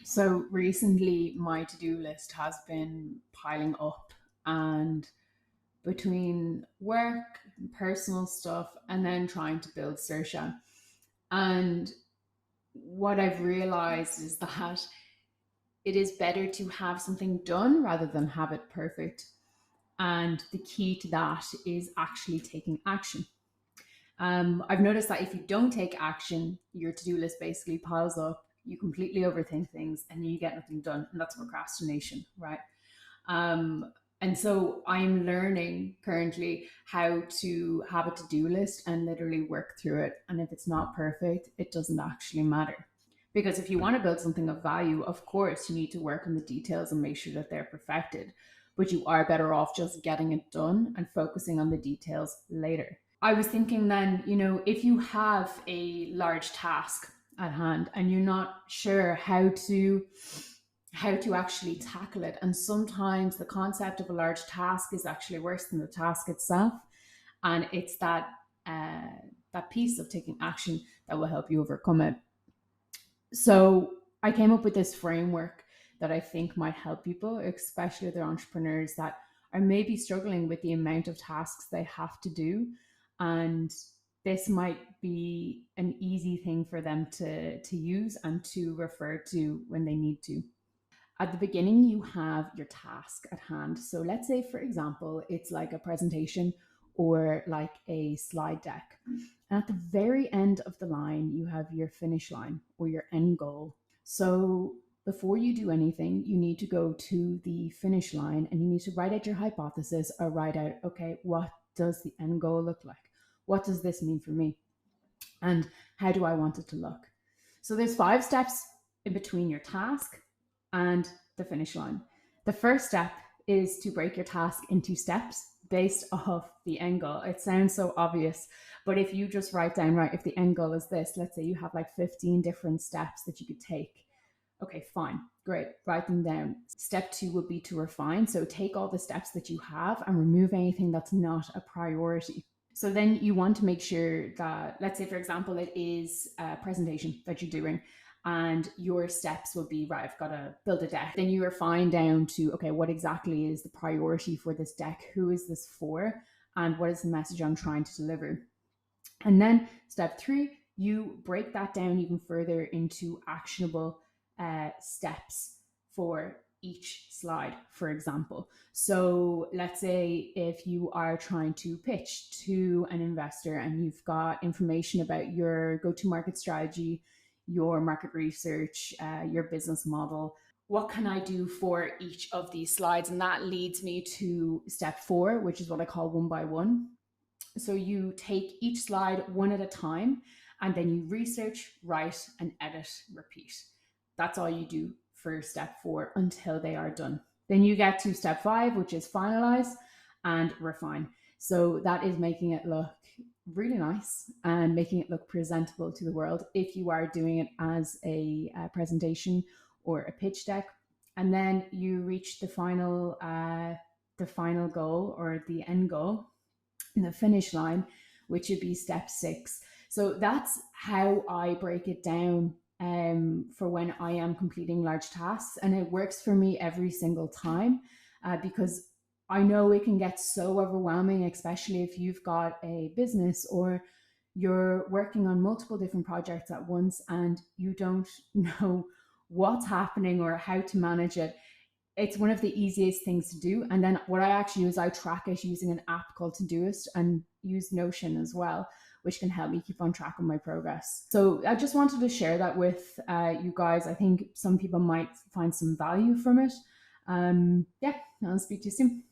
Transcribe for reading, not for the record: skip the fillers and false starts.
So recently, my to do list has been piling up, and between work, personal stuff, and then trying to build Sersha. And what I've realized is that it is better to have something done rather than have it perfect. And the key to that is actually taking action. I've noticed that if you don't take action, your to do list basically piles up. You completely overthink things and you get nothing done. And that's procrastination, right? And so I'm learning currently how to have a to do list and literally work through it. And if it's not perfect, it doesn't actually matter. Because if you want to build something of value, of course, you need to work on the details and make sure that they're perfected. But you are better off just getting it done and focusing on the details later. I was thinking then, if you have a large task at hand and you're not sure how to actually tackle it. And sometimes the concept of a large task is actually worse than the task itself. And it's uh, that piece of taking action that will help you overcome it. So I came up with this framework that I think might help people, especially other entrepreneurs that are maybe struggling with the amount of tasks they have to do. And this might be an easy thing for them to use and to refer to when they need to. At the beginning, you have your task at hand. So let's say, for example, it's like a presentation or like a slide deck. And at the very end of the line, you have your finish line or your end goal. So before you do anything, you need to go to the finish line and you need to write out your hypothesis or write out, okay, what does the end goal look like? What does this mean for me? And how do I want it to look? So there's 5 steps in between your task and the finish line. The first step is to break your task into steps based off the end goal. It sounds so obvious, but if you just write down, right, if the end goal is this, let's say you have like 15 different steps that you could take. Okay, fine, great, write them down. Step two would be to refine. So take all the steps that you have and remove anything that's not a priority. So then you want to make sure that, let's say, for example, it is a presentation that you're doing and your steps will be, right, I've got to build a deck. Then you refine down to, okay, what exactly is the priority for this deck? Who is this for? And what is the message I'm trying to deliver? And then step three, you break that down even further into actionable steps for each slide, for example. So let's say if you are trying to pitch to an investor and you've got information about your go-to-market strategy, your market research, your business model, what can I do for each of these slides? And that leads me to step four, which is what I call one by one. So you take each slide one at a time and then you research, write, and edit, repeat. That's all you do for step four until they are done. Then you get to step five, which is finalize and refine. So that is making it look really nice and making it look presentable to the world if you are doing it as a presentation or a pitch deck. And then you reach the final goal or the end goal in the finish line, which would be step six. So that's how I break it down for when I am completing large tasks. And it works for me every single time because I know it can get so overwhelming, especially if you've got a business or you're working on multiple different projects at once and you don't know what's happening or how to manage it. It's one of the easiest things to do. And then what I actually do is I track it using an app called Todoist and use Notion as well, which can help me keep on track of my progress. So I just wanted to share that with you guys. I think some people might find some value from it. Yeah, I'll speak to you soon.